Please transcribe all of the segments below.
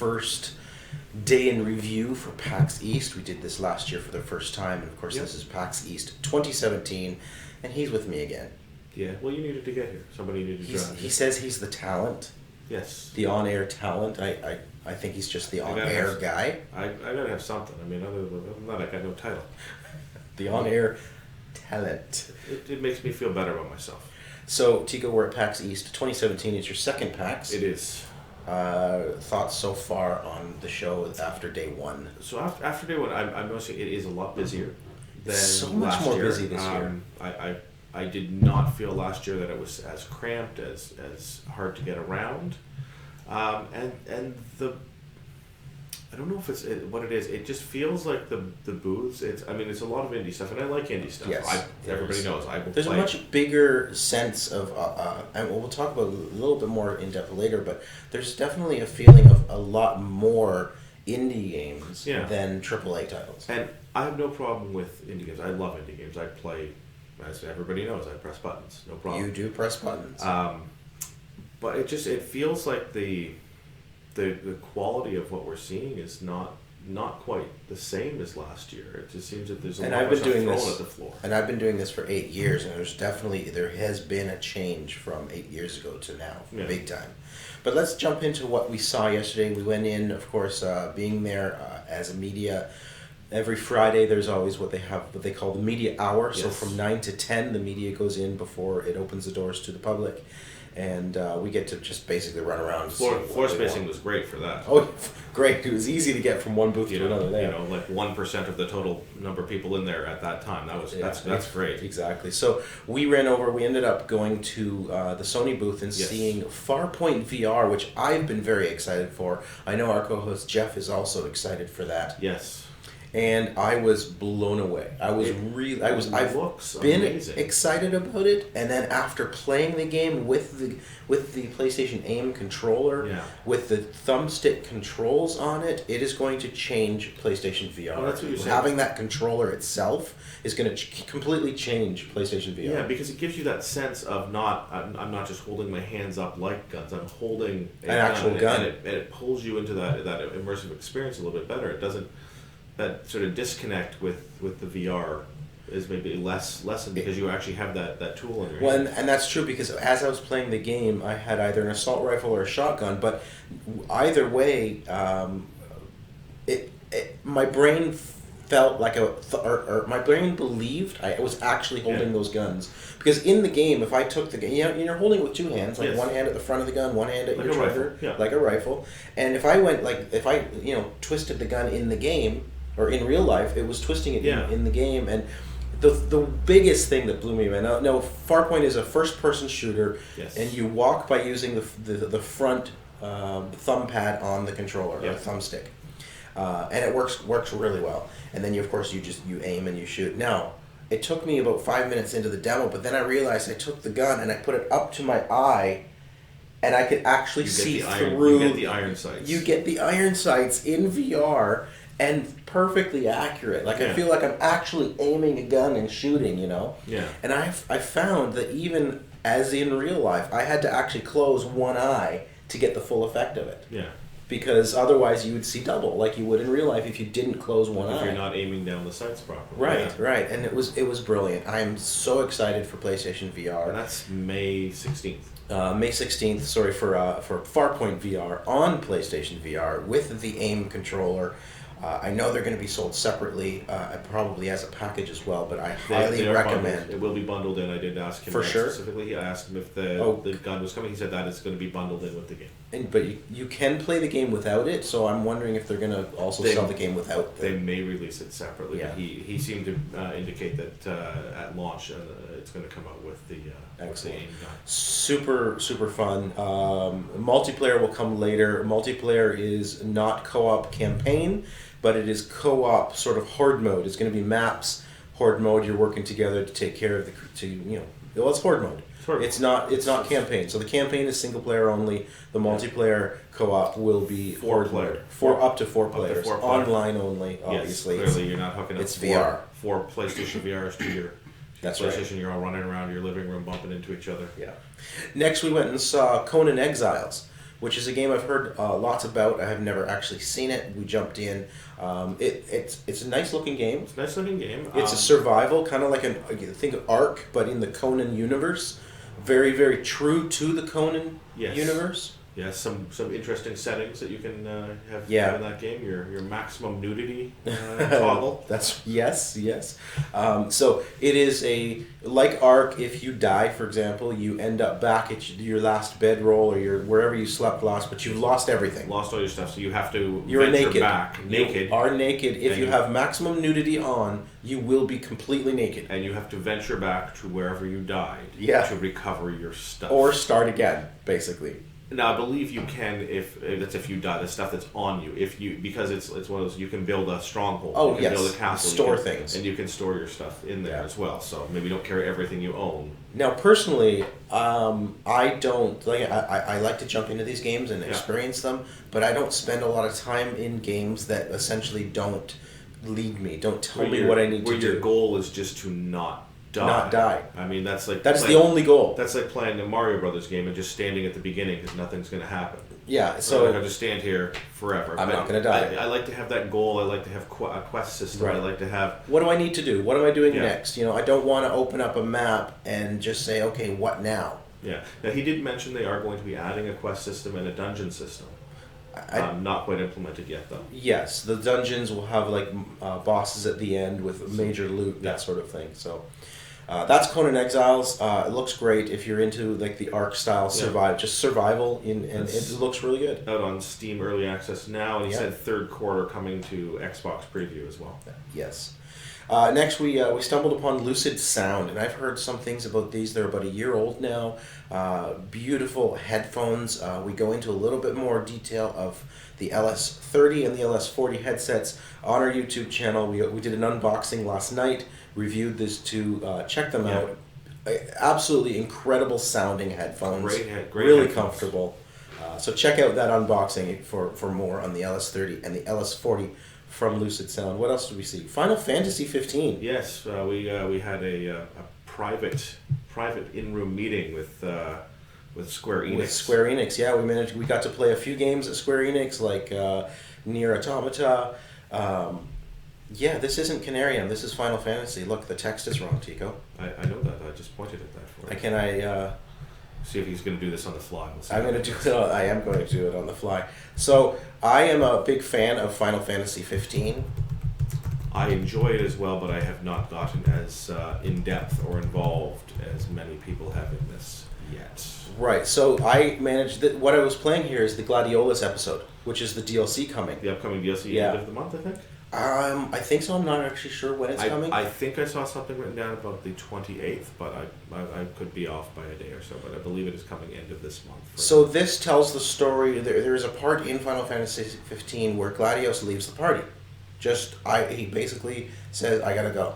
first day in review for PAX East. We did this last year for the first time, and of course this is PAX East 2017, and he's with me again. Yeah, well, you needed to get here. Somebody needed to drive. He says he's the talent. Yes. The on-air talent. I think he's just the on-air guy. I gotta have something. I mean, other than that, I got no title. The on-air talent. It makes me feel better about myself. So, Tico, we're at PAX East 2017. It's your second PAX. It is. Thoughts so far on the show after day one? So after day one, I'm noticing it is a lot busier than so much last more year. busy this year. I did not feel last year that it was as cramped, as hard to get around, and the I don't know if it's what it is. It just feels like the booths. It's a lot of indie stuff, and I like indie stuff. Yes, everybody knows I will. There's a much bigger sense of, and we'll talk about it a little bit more in depth later. But there's definitely a feeling of a lot more indie games than AAA titles. And I have no problem with indie games. I love indie games. I play, as everybody knows, I press buttons. No problem. You do press buttons. But it feels like the quality of what we're seeing is not quite the same as last year. It just seems that there's a lot of stuff thrown at the floor. And I've been doing this for 8 years, and there has been a change from 8 years ago to now, big time. But let's jump into what we saw yesterday. We went in, of course, being there as a media. Every Friday, there's always what they call the media hour. Yes. So from 9 to 10, the media goes in before it opens the doors to the public. And we get to just basically run around. Floor spacing was great for that. Oh, great. It was easy to get from one booth to another there. Like 1% of the total number of people in there at that time. That's great. Exactly. So we ended up going to the Sony booth and seeing Farpoint VR, which I've been very excited for. I know our co-host Jeff is also excited for that. Yes. And I was blown away. I've been excited about it, and then after playing the game with the PlayStation Aim controller, with the thumbstick controls on it, it is going to change PlayStation VR. Well, that's what you're saying. Having that controller itself is going to completely change PlayStation VR. Yeah, because it gives you that sense of I'm not just holding my hands up like guns. I'm holding an actual gun, and it pulls you into that immersive experience a little bit better. It doesn't. That sort of disconnect with the VR is maybe lessened because you actually have that tool in your hand. And that's true, because as I was playing the game, I had either an assault rifle or a shotgun, but either way, my brain felt like my brain believed I was actually holding those guns. Because in the game, if I took the gun, you're holding it with two hands, like one hand at the front of the gun, one hand at your trigger, like a rifle. And if I twisted the gun in the game, or in real life, it was twisting it in the game. And the biggest thing that blew me away, now Farpoint is a first-person shooter, and you walk by using the front thumb pad on the controller, or the thumbstick. And it works really well. And then you aim and you shoot. Now, it took me about 5 minutes into the demo, but then I realized I took the gun and I put it up to my eye, and I could actually see through. You get the iron sights. You get the iron sights in VR, and perfectly accurate. I feel like I'm actually aiming a gun and shooting, Yeah. And I found that even as in real life, I had to actually close one eye to get the full effect of it. Yeah. Because otherwise you would see double, like you would in real life if you didn't close one eye. If you're not aiming down the sights properly. Right. And it was brilliant. I'm so excited for PlayStation VR. And that's May 16th. May 16th, for Farpoint VR on PlayStation VR with the AIM controller. I know they're going to be sold separately, probably as a package as well, but I highly recommend. Bundled. It will be bundled in. I did ask him specifically. I asked him if the gun was coming. He said that it's going to be bundled in with the game. But you can play the game without it, so I'm wondering if they're going to also sell the game without They may release it separately. Yeah. He seemed to indicate that at launch it's going to come out with the AIM gun. Super fun. Multiplayer will come later. Multiplayer is not co-op campaign, but it is co-op sort of horde mode. It's going to be maps, horde mode. You're working together to take care of it's horde mode. It's not campaign. So the campaign is single player only. The multiplayer co-op will be horde mode. Up to four players. Online only, obviously. Yes, clearly you're not hooking up VR. Four PlayStation VRs to your That's PlayStation. Right. You're all running around your living room bumping into each other. Yeah. Next we went and saw Conan Exiles, which is a game I've heard lots about. I have never actually seen it. We jumped in. It's a nice looking game. It's a nice looking game. It's a survival, kind of like think of Ark, but in the Conan universe. Very, very true to the Conan universe. Yeah, some interesting settings that you can have in that game. Your maximum nudity toggle. That's yes. So it is like Ark. If you die, for example, you end up back at your last bedroll or wherever you slept last, but you've lost everything. Lost all your stuff, so you have to You're venture naked. back. Naked. You are naked. If you have maximum nudity on, you will be completely naked. And you have to venture back to wherever you died to recover your stuff. Or start again, basically. Now I believe you can if you die, the stuff that's on you. Because it's one of those, you can build a stronghold. Oh, you can build a castle. Store things. And you can store your stuff in there as well. So maybe don't carry everything you own. Now personally, I don't I like to jump into these games and experience them, but I don't spend a lot of time in games that essentially don't lead me, don't tell me what I need to do. Where your goal is just to not die. I mean, that's the only goal. That's like playing a Mario Brothers game and just standing at the beginning because nothing's going to happen. Yeah, so I have to stand here forever. I'm not going to die. I like to have that goal. I like to have a quest system. Right. I like to have. What do I need to do? What am I doing next? I don't want to open up a map and just say, okay, what now? Yeah. Now he did mention they are going to be adding a quest system and a dungeon system. Not quite implemented yet, though. Yes, the dungeons will have bosses at the end with major loot, that sort of thing. So. That's Conan Exiles. It looks great if you're into the Ark style survival, and it looks really good. Out on Steam Early Access now, and he said third quarter coming to Xbox Preview as well. Yes. Next, we stumbled upon LucidSound, and I've heard some things about these. They're about a year old now. Beautiful headphones. We go into a little bit more detail of the LS30 and the LS40 headsets on our YouTube channel. We did an unboxing last night. Reviewed this to check them out. Absolutely incredible sounding headphones. Great really headphones. Comfortable. So check out that unboxing for more on the LS30 and the LS40 from LucidSound. What else did we see? Final Fantasy 15. Yes, we had a private in-room meeting with Square Enix. With Square Enix, yeah, we got to play a few games at Square Enix like Nier Automata. Yeah, this isn't Canarium. This is Final Fantasy. Look, the text is wrong, Tico. I know that. I just pointed at that for you. Can I see if he's going to do this on the fly? I am going to do it on the fly. So I am a big fan of Final Fantasy 15. I enjoy it as well, but I have not gotten as in depth or involved as many people have in this yet. Right. So I managed what I was playing here is the Gladiolus episode, which is the DLC coming. The upcoming DLC end of the month, I think. I think so. I'm not actually sure when it's coming. I think I saw something written down about the 28th, but I could be off by a day or so. But I believe it is coming end of this month. So this tells the story. There is a part in Final Fantasy 15 where Gladiolus leaves the party. He basically says, "I gotta go."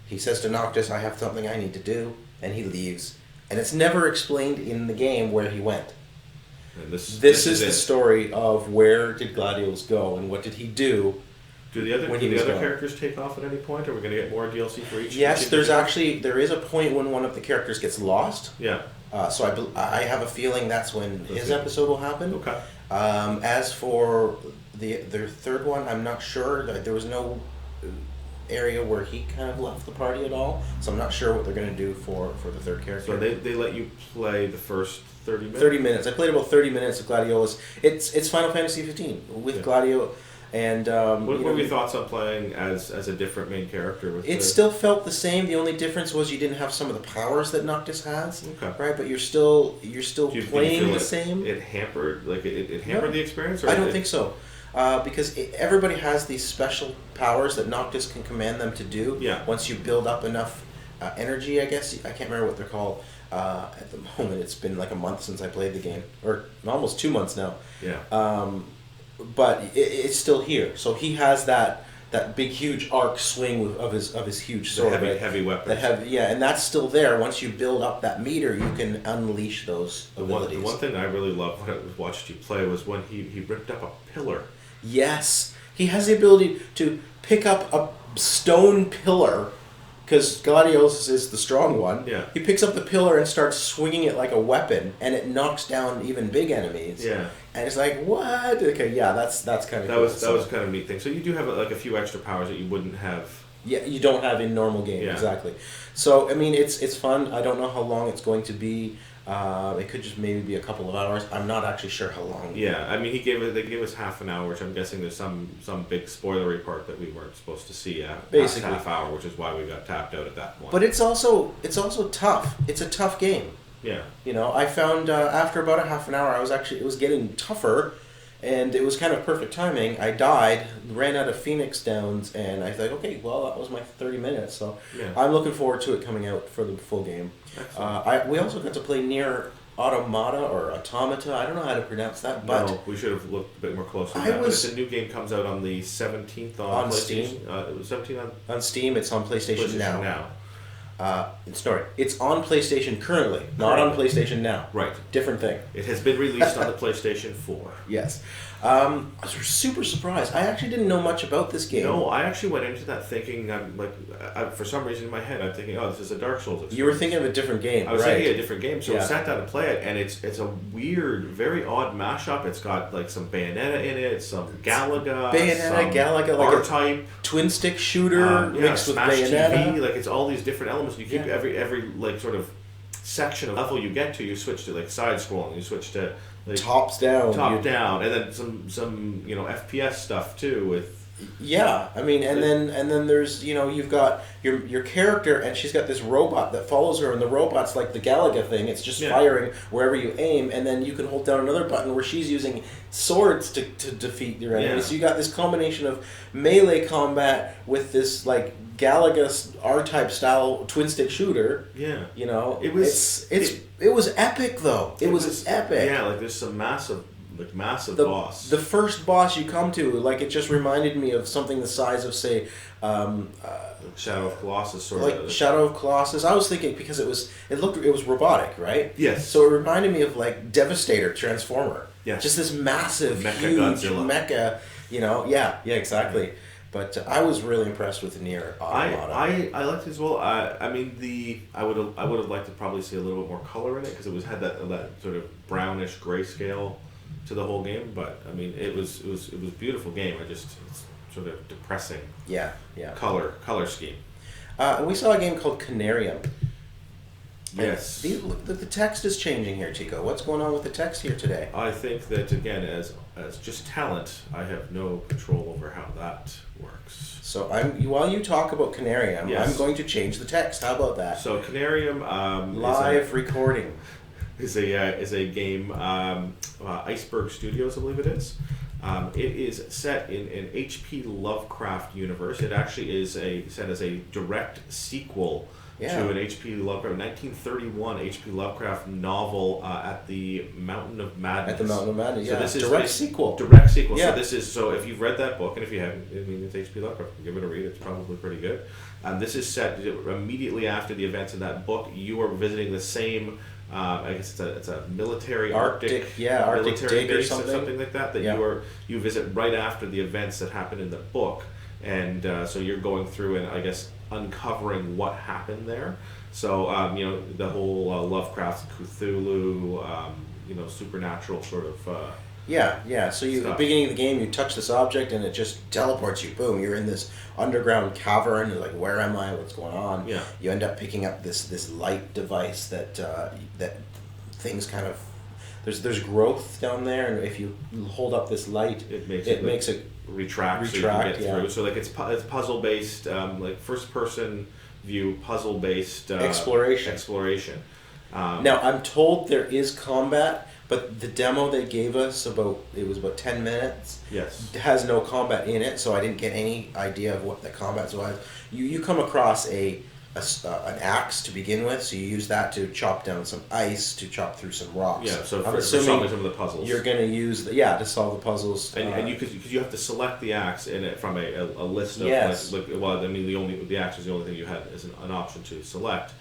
He says to Noctis, "I have something I need to do," and he leaves. And it's never explained in the game where he went. And this is the story of where did Gladiolus go and what did he do. Do the other characters take off at any point? Are we going to get more DLC for each? Yes, there is a point when one of the characters gets lost. Yeah. So I have a feeling that's when his episode will happen. Okay. As for their third one, I'm not sure. There was no area where he kind of left the party at all, so I'm not sure what they're going to do for the third character. So they let you play the first 30 minutes? 30 minutes. I played about 30 minutes of Gladiolus. It's Final Fantasy 15 with Gladio. And what were your thoughts on playing as a different main character? Still felt the same. The only difference was you didn't have some of the powers that Noctis has. Okay. Right, but you're still playing the same. It hampered the experience. Or I don't think so, because everybody has these special powers that Noctis can command them to do. Yeah. Once you build up enough energy, I guess I can't remember what they're called. At the moment, it's been like a month since I played the game, or almost 2 months now. Yeah. But it's still here. So he has that big, huge arc swing of his huge sword. Heavy weapons. And that's still there. Once you build up that meter, you can unleash those abilities. The one thing I really loved when I watched you play was when he ripped up a pillar. Yes. He has the ability to pick up a stone pillar, because Gladiolus is the strong one. Yeah. He picks up the pillar and starts swinging it like a weapon, and it knocks down even big enemies. Yeah. And it's like, what? Okay, yeah, that's kind of that cool. was kind of a neat thing. So you do have like a few extra powers that you wouldn't have. Yeah, you don't have in normal game, exactly. So I mean, it's fun. I don't know how long it's going to be. It could just maybe be a couple of hours. I'm not actually sure how long. Yeah, I mean, they gave us half an hour, which I'm guessing there's some big spoilery part that we weren't supposed to see at basically half hour, which is why we got tapped out at that point. But it's also tough. It's a tough game. Yeah. You know, I found after about a half an hour, it was getting tougher, and it was kind of perfect timing. I died, ran out of Phoenix Downs, and I thought, okay, well, that was my 30 minutes. So I'm looking forward to it coming out for the full game. We also got to play Nier Automata or Automata. I don't know how to pronounce that, but no, we should have looked a bit more closely. But the new game comes out on the 17th on Steam. It was 17th on Steam. It's on PlayStation now. Sorry, it's on PlayStation currently, not on PlayStation Now. Right. Different thing. It has been released on the PlayStation 4. Yes. I was super surprised. I actually didn't know much about this game. No, I actually went into that thinking, for some reason in my head, I'm thinking, oh, this is a Dark Souls experience. You were thinking of a different game, I was thinking of a different game, so I sat down to play it, and it's a weird, very odd mashup. It's got like some Bayonetta in it, some Galaga, Galaga, like R-Type, twin stick shooter mixed with Smash Bayonetta. TV, like it's all these different elements. You keep every like sort of section of level you get to, you switch to like side scrolling, you switch to like top down, and then some FPS stuff too with. Yeah, I mean, and then there's you've got your character, and she's got this robot that follows her, and the robot's like the Galaga thing. It's just firing wherever you aim, and then you can hold down another button where she's using swords to defeat your enemies. Yeah. So you got this combination of melee combat with this like Galaga R-type style twin stick shooter. Yeah, it was epic though. It was epic. Yeah, like there's some massive boss. The first boss you come to, like, it just reminded me of something the size of, say, Shadow of Colossus, sort like of. Shadow of Colossus. I was thinking because it was robotic, right? Yes. So it reminded me of like Devastator, Transformer. Yeah. Just this massive, Mecha huge Godzilla. mecha. Yeah, exactly. But I was really impressed with the Nier Automata. I liked it as well. I mean, I would have liked to probably see a little bit more color in it because it had that sort of brownish grayscale to the whole game. But I mean, it was a beautiful game. It's sort of depressing. Yeah. Color scheme. We saw a game called Canarium. Yes. The text is changing here, Chico. What's going on with the text here today? I think that, again, as just talent, I have no control over how that works. So while you talk about Canarium, I'm going to change the text. How about that? So Canarium live recording is a game. Iceberg Studios, I believe it is. It is set in an H.P. Lovecraft universe. It actually is set as a direct sequel to an H.P. Lovecraft 1931 H.P. Lovecraft novel at the Mountain of Madness. At the Mountain of Madness, So this is direct sequel. Direct sequel. Yeah. So if you've read that book, and if you haven't, I mean, it's H.P. Lovecraft, give it a read. It's probably pretty good. This is set immediately after the events in that book. You are visiting the same. I guess it's a military Arctic military base or something like that. You visit right after the events that happen in the book, and so you're going through and I guess uncovering what happened there. So the whole Lovecraft, Cthulhu, supernatural sort of. So at the beginning of the game, you touch this object and it just teleports you. Boom! You're in this underground cavern. You're like, where am I? What's going on? Yeah. You end up picking up this light device that things kind of. There's growth down there, and if you hold up this light, it makes it retract so you can get through. So like it's puzzle based, like first person view, puzzle based exploration. Now I'm told there is combat. But the demo they gave us, about 10 minutes, has no combat in it, so I didn't get any idea of what the combat was. You come across an axe to begin with, so you use that to chop down some ice, to chop through some rocks. Yeah, so I'm for assuming some of the puzzles. You're going to use to solve the puzzles. And because you have to select the axe in it from a list of the axe is the only thing you had as an option to select,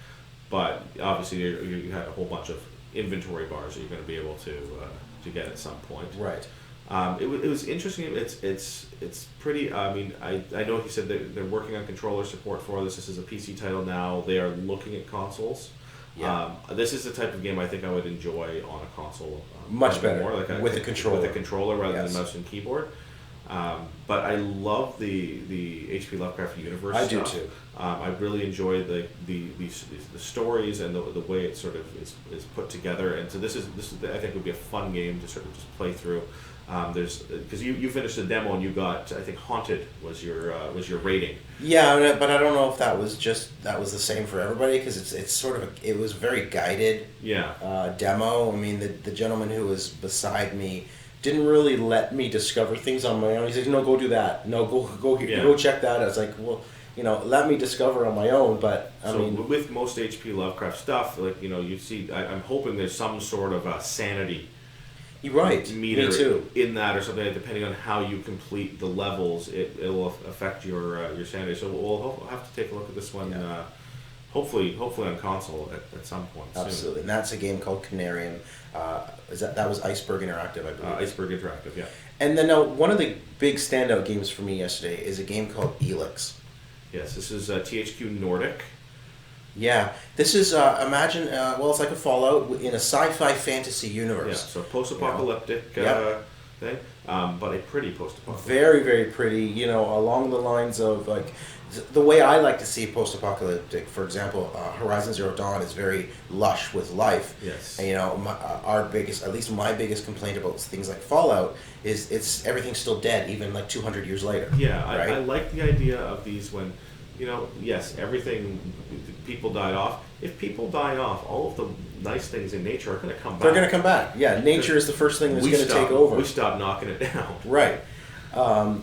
but obviously you had a whole bunch of inventory bars that you're going to be able to get at some point. Right. It was interesting. It's pretty. I mean, I know he said they're working on controller support for this. This is a PC title now. They are looking at consoles. Yeah. This is the type of game I think I would enjoy on a console. Much better, more, like with a controller. With a controller rather than mouse and keyboard. But I love the H.P. Lovecraft universe. I stuff. do too. I really enjoy the stories and the way it sort of is put together. And so this is I think would be a fun game to sort of just play through. There's because you finished the demo and you got, I think, Haunted was your rating. Yeah, but I don't know if that was the same for everybody, because it's sort of it was very guided. Yeah. Demo. I mean, the gentleman who was beside me didn't really let me discover things on my own. He said, "No, go do that. No, go here. Yeah. Go check that." I was like, "Well, let me discover on my own." But I mean, with most H.P. Lovecraft stuff, like you see, I'm hoping there's some sort of a sanity. You're right. Meter me too. In that or something, depending on how you complete the levels, it will affect your sanity. So we'll have to take a look at this one. Yeah. Hopefully on console at some point. Absolutely, soon. And that's a game called Canarium. That was Iceberg Interactive, I believe. Iceberg Interactive, yeah. And then one of the big standout games for me yesterday is a game called Elex. Yes, this is THQ Nordic. Yeah, this is imagine. It's like a Fallout in a sci-fi fantasy universe. Yeah, so post-apocalyptic thing, but a pretty post-apocalyptic. Very, very pretty. Along the lines of like the way I like to see post-apocalyptic. For example, Horizon Zero Dawn is very lush with life. Yes. And, at least my biggest complaint about things like Fallout is everything's still dead, even like 200 years later. Yeah, right? I like the idea of these when. Yes, people died off. If people die off, all of the nice things in nature are going to come back. They're going to come back. Yeah, nature is the first thing that's going to take over. We stop knocking it down. Right.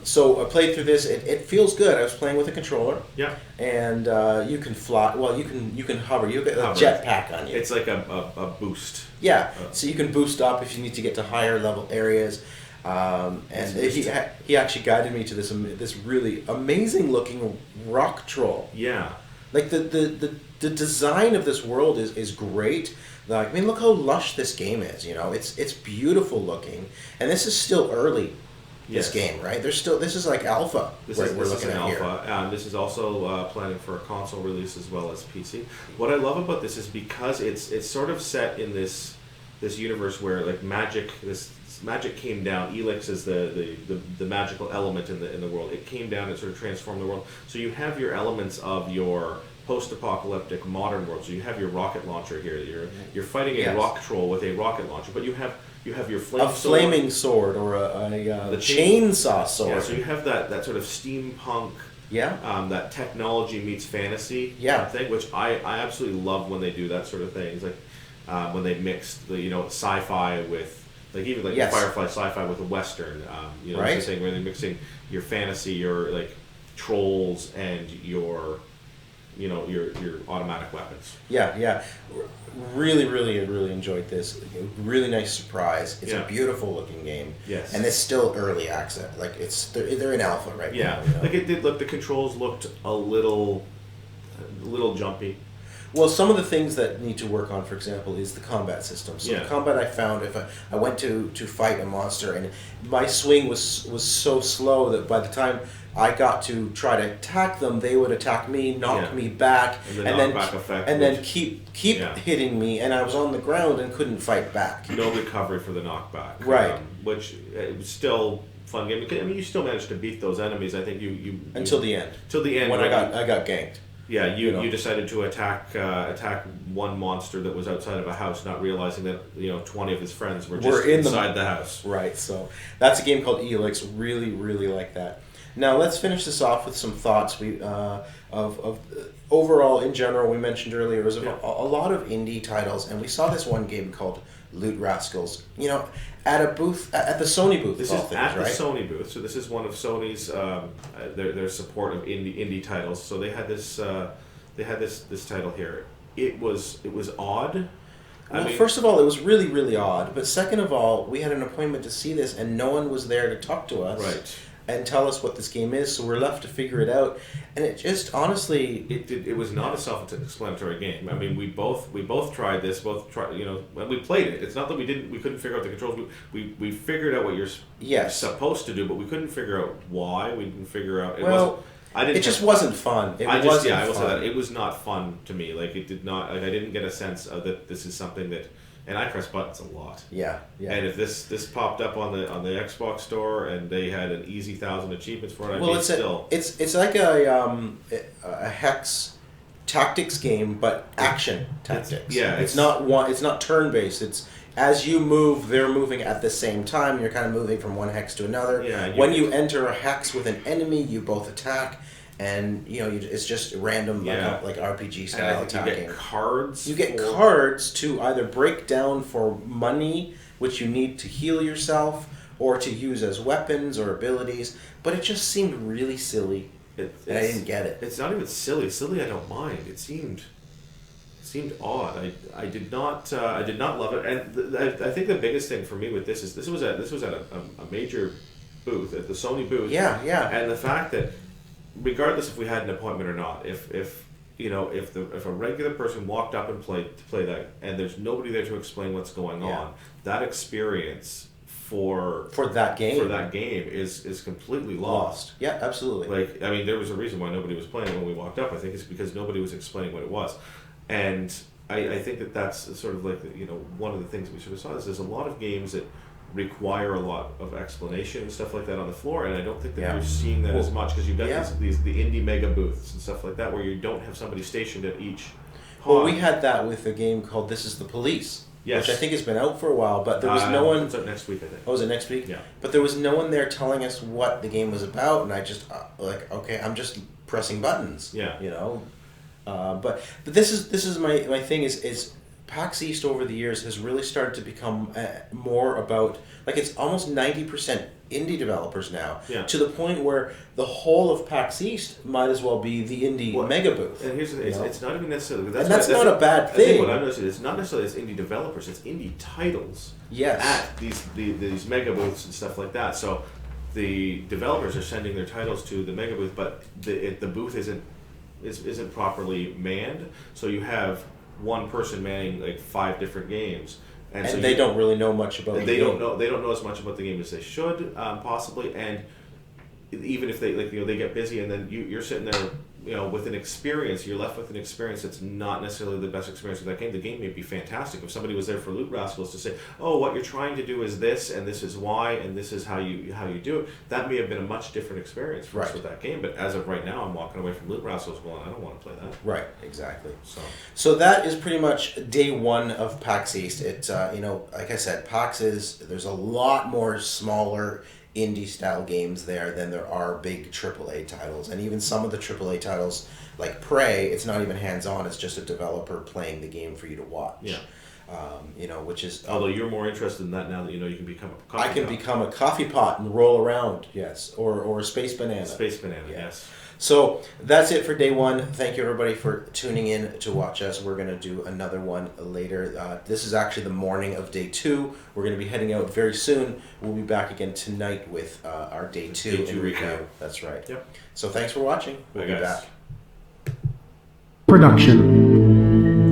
So I played through this. It feels good. I was playing with a controller. Yeah. And you can fly. Well, you can hover. You get a jetpack on you. It's like a boost. Yeah. So you can boost up if you need to get to higher level areas. And he actually guided me to this really amazing looking rock troll. Yeah. Like the design of this world is great. Like, I mean, look how lush this game is. It's beautiful looking, and this is still early. This game, right? This is like alpha. This is an alpha. This is also planning for a console release as well as PC. What I love about this is because it's sort of set in this universe where like magic came down. Elex is the magical element in the world. It came down and sort of transformed the world. So you have your elements of your post-apocalyptic modern world. So you have your rocket launcher here. You're fighting a rock troll with a rocket launcher, but you have your flaming sword or the chainsaw sword. Yeah, so you have that sort of steampunk. Yeah. That technology meets fantasy. Thing, which I absolutely love when they do that sort of thing. It's like when they mix the sci-fi with. Like even like Firefly sci-fi with a western, right? It's a thing where they're mixing your fantasy, your like trolls, and your automatic weapons. Yeah. Really, really, really enjoyed this. Really nice surprise. It's a beautiful looking game. Yes. And it's still early access. Like they're in alpha right now. Yeah. Like it did look. The controls looked a little jumpy. Well, some of the things that need to work on, for example, is the combat system. So the combat I found, if I went to fight a monster, and my swing was so slow that by the time I got to try to attack them, they would attack me, knock me back, and then keep hitting me, and I was on the ground and couldn't fight back. No recovery for the knockback. Right. Which it was still fun game. I mean, you still managed to beat those enemies. I think you until the end. Till the end when I got ganked. Yeah, you decided to attack one monster that was outside of a house, not realizing that 20 of his friends were just inside the house. Right. So that's a game called Elex. Really, really like that. Now let's finish this off with some thoughts. Of overall in general. We mentioned earlier there was a lot of indie titles, and we saw this one game called Loot Rascals. At a booth at the Sony booth. This is at the Sony booth. So this is one of Sony's their support of indie titles. So they had this title here. It was odd. Well, first of all, it was really, really odd. But second of all, we had an appointment to see this, and no one was there to talk to us. Right. and tell us what this game is. So we're left to figure it out, and it just honestly, it was not a self-explanatory game. I mean, we both tried this, when we played it. It's not that we couldn't figure out the controls. We figured out what you're supposed to do, but we couldn't figure out why. We didn't figure out. It just wasn't fun. I will say that it was not fun to me. Like it did not. Like I didn't get a sense of that this is something that. And I press buttons a lot. Yeah. And if this popped up on the Xbox store and they had an easy 1,000 achievements for it, it's like a hex tactics game, but action tactics. It's not turn based. It's as you move, they're moving at the same time. You're kind of moving from one hex to another. Yeah, when you enter a hex with an enemy, you both attack. And it's just random like RPG style attacking. You get cards. You get cards to either break down for money, which you need to heal yourself, or to use as weapons or abilities. But it just seemed really silly, and I didn't get it. It's not even silly. Silly, I don't mind. It seemed odd. I did not love it. And I think the biggest thing for me with this is this was at a major booth, at the Sony booth. Yeah. And the fact that, regardless if we had an appointment or not, if a regular person walked up and played that, and there's nobody there to explain what's going on, that experience for that game is completely lost. Yeah, absolutely. Like, I mean, there was a reason why nobody was playing it when we walked up. I think it's because nobody was explaining what it was, and I think that's sort of like one of the things we sort of saw is there's a lot of games that require a lot of explanation and stuff like that on the floor, and I don't think that you're seeing that as much because you've got the indie mega booths and stuff like that where you don't have somebody stationed at each Well, we had that with a game called This Is the Police, which I think has been out for a while, but there was no one... It's out next week, I think. Oh, is it next week? Yeah. But there was no one there telling us what the game was about, and I just, okay, I'm just pressing buttons. Yeah. But this is my thing is PAX East over the years has really started to become more about, like, it's almost 90% indie developers now, to the point where the whole of PAX East might as well be the indie mega booth. And here's the thing, it's not even necessarily... That's not a bad thing. I think what I'm noticing, it's not necessarily it's indie developers, it's indie titles at these mega booths and stuff like that. So the developers are sending their titles to the mega booth, but the booth isn't properly manned, so you have one person manning like 5 different games, and so they don't really know much about they don't know as much about the game as they should, possibly. And even if they they get busy, and then you're sitting there with an experience, you're left with an experience that's not necessarily the best experience of that game. The game may be fantastic if somebody was there for Loot Rascals to say, oh, what you're trying to do is this, and this is why, and this is how you do it. That may have been a much different experience for us with that game. But as of right now, I'm walking away from Loot Rascals going, I don't want to play that. Right, exactly. So that is pretty much day one of PAX East. It's like I said, there's a lot more smaller indie style games there than there are big AAA titles, and even some of the AAA titles like Prey, it's not even hands-on, it's just a developer playing the game for you to watch. Which is although you're more interested in that now that you can become a coffee pot. I can become a coffee pot and roll around, or a space banana. Yes. So that's it for day one. Thank you everybody for tuning in to watch us. We're going to do another one later. This is actually the morning of day 2. We're going to be heading out very soon. We'll be back again tonight with our day 2 review. That's right. Yep. So thanks for watching. We'll be back. Production.